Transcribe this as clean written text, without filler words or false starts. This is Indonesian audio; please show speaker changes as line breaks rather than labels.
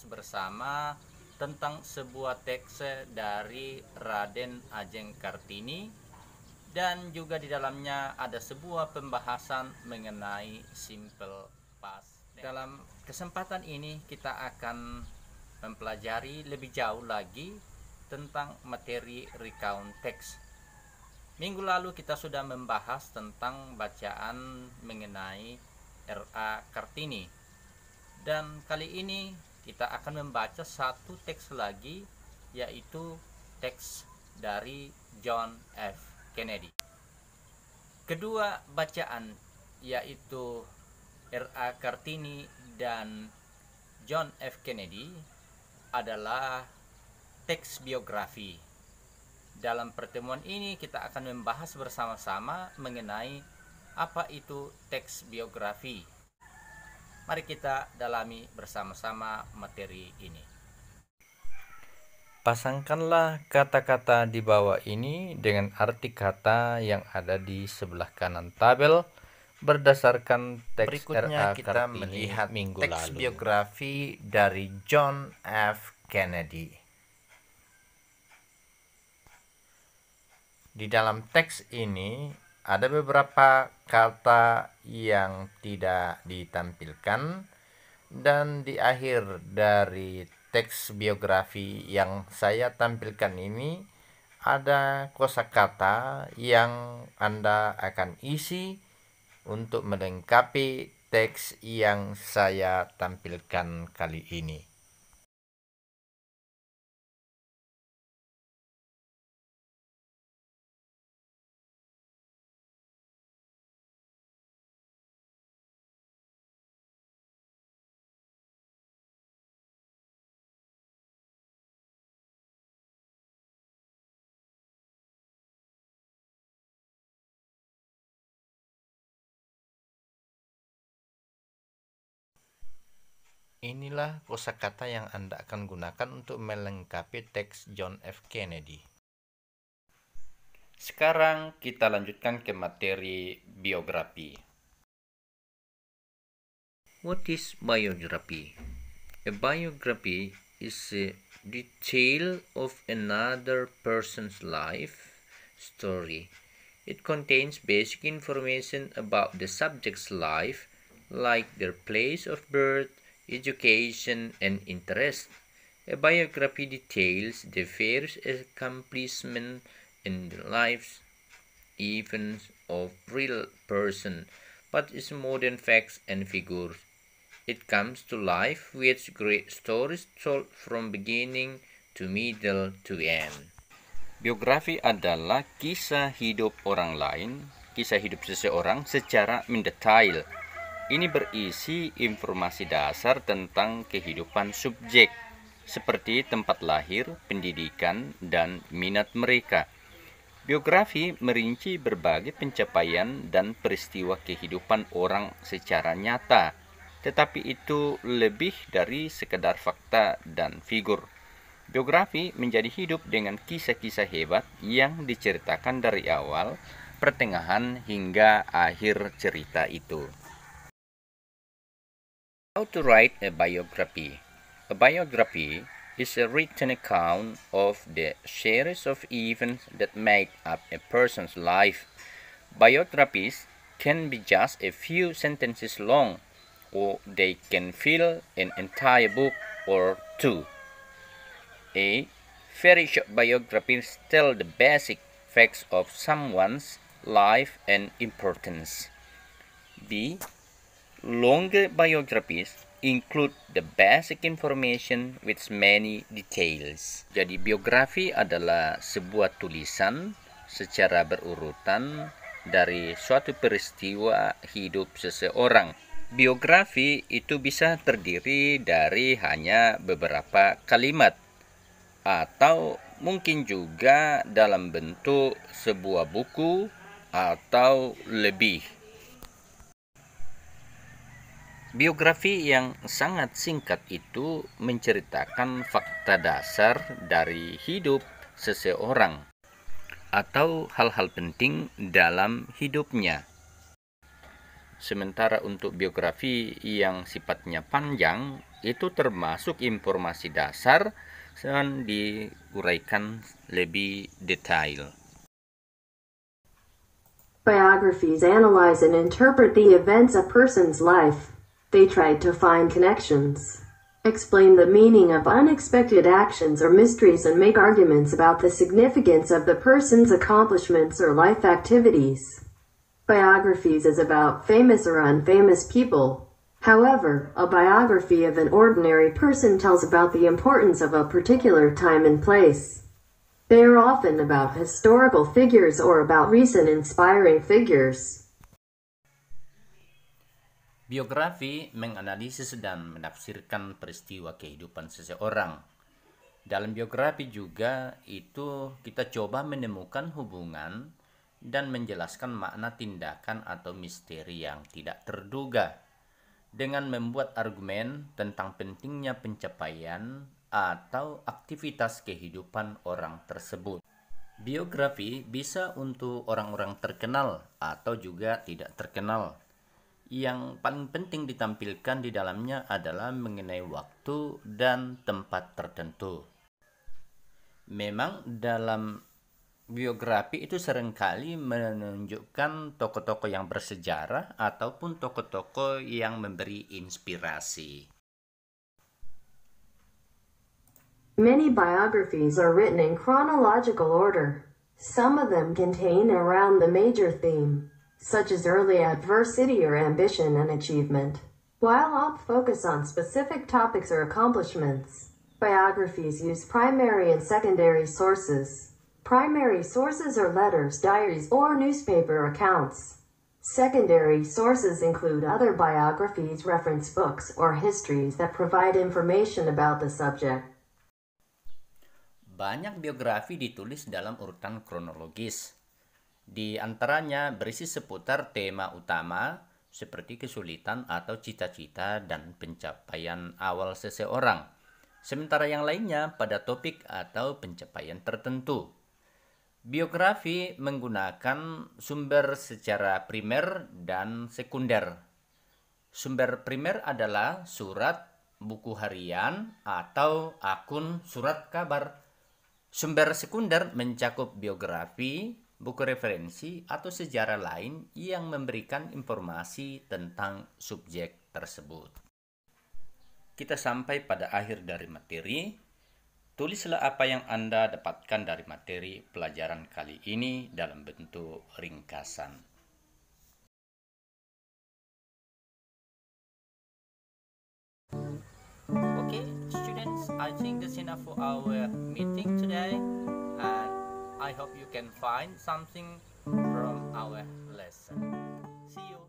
bersama tentang sebuah teks dari Raden Ajeng Kartini, dan juga di dalamnya ada sebuah pembahasan mengenai simple past. Dalam kesempatan ini kita akan mempelajari lebih jauh lagi tentang materi recount text. Minggu lalu kita sudah membahas tentang bacaan mengenai R.A. Kartini, dan kali ini kita akan membaca satu teks lagi, yaitu teks dari John F. Kennedy. Kedua bacaan, yaitu R.A. Kartini dan John F. Kennedy, adalah teks biografi. Dalam pertemuan ini kita akan membahas bersama-sama mengenai apa itu teks biografi. Mari kita dalami bersama-sama materi ini. Pasangkanlah kata-kata di bawah ini dengan arti kata yang ada di sebelah kanan tabel berdasarkan teks
Berikutnya
R.A.
kita
Kartini
melihat
minggu
teks
lalu.
biografi dari John F. Kennedy. Di dalam teks ini ada beberapa kata yang tidak ditampilkan, dan di akhir dari teks biografi yang saya tampilkan ini ada kosakata yang Anda akan isi untuk melengkapi teks yang saya tampilkan kali ini. Inilah kosakata yang Anda akan gunakan untuk melengkapi teks John F. Kennedy.
Sekarang kita lanjutkan ke materi biografi. What is biography? A biography is a detail of another person's life story. It contains basic information about the subject's life, like their place of birth, education, and interest. A biography details the various accomplishments in the lives, events of real person, but is modern facts and figures. It comes to life with great stories told from beginning to middle to end. Biografi adalah kisah hidup orang lain, kisah hidup seseorang secara mendetail. Ini berisi informasi dasar tentang kehidupan subjek, seperti tempat lahir, pendidikan, dan minat mereka. Biografi merinci berbagai pencapaian dan peristiwa kehidupan orang secara nyata, tetapi itu lebih dari sekedar fakta dan figur. Biografi menjadi hidup dengan kisah-kisah hebat yang diceritakan dari awal, pertengahan, hingga akhir cerita itu. How to write a biography? A biography is a written account of the series of events that make up a person's life. Biographies can be just a few sentences long, or they can fill an entire book or two. A. Very short biographies tell the basic facts of someone's life and importance. B. Longer biographies include the basic information with many details. Jadi biografi adalah sebuah tulisan secara berurutan dari suatu peristiwa hidup seseorang. Biografi itu bisa terdiri dari hanya beberapa kalimat, atau mungkin juga dalam bentuk sebuah buku atau lebih. Biografi yang sangat singkat itu menceritakan fakta dasar dari hidup seseorang atau hal-hal penting dalam hidupnya. Sementara untuk biografi yang sifatnya panjang
itu termasuk informasi dasar dan diuraikan lebih detail.
Biographies analyze and interpret the events of a person's life. They try to find connections, explain the meaning of unexpected actions or mysteries, and make arguments about the significance of the person's accomplishments or life activities. Biographies is about famous or unfamous people. However, a biography of an ordinary person tells about the importance of a particular time and place. They are often about historical figures or about recent inspiring figures.
Biografi menganalisis dan menafsirkan peristiwa kehidupan seseorang. Dalam biografi juga itu kita coba menemukan hubungan dan menjelaskan makna tindakan atau misteri yang tidak terduga dengan membuat argumen tentang pentingnya pencapaian atau aktivitas kehidupan orang tersebut. Biografi bisa untuk orang-orang terkenal atau juga tidak terkenal. Yang paling penting ditampilkan di dalamnya adalah mengenai waktu dan tempat tertentu. Memang dalam biografi itu seringkali menunjukkan tokoh-tokoh yang bersejarah ataupun tokoh-tokoh yang memberi inspirasi.
Many biographies are written in chronological order. Some of them contain around the major theme, such as early adversity or ambition and achievement, while others focus on specific topics or accomplishments. Biographies use primary and secondary sources. Primary sources are letters, diaries, or newspaper accounts. Secondary sources include other biographies, reference books, or histories that provide information about the subject.
Banyak biografi ditulis dalam urutan kronologis. Di antaranya berisi seputar tema utama seperti kesulitan atau cita-cita dan pencapaian awal seseorang. Sementara yang lainnya pada topik atau pencapaian tertentu. Biografi menggunakan sumber secara primer dan sekunder. Sumber primer adalah surat, buku harian, atau akun surat kabar. Sumber sekunder mencakup biografi, buku referensi, atau sejarah lain yang memberikan informasi tentang subjek tersebut. Kita sampai pada akhir dari materi. Tulislah apa yang Anda dapatkan dari materi pelajaran kali ini dalam bentuk ringkasan. Okay, students, I think that's enough for our meeting today, and I hope you can find something from our lesson. See you.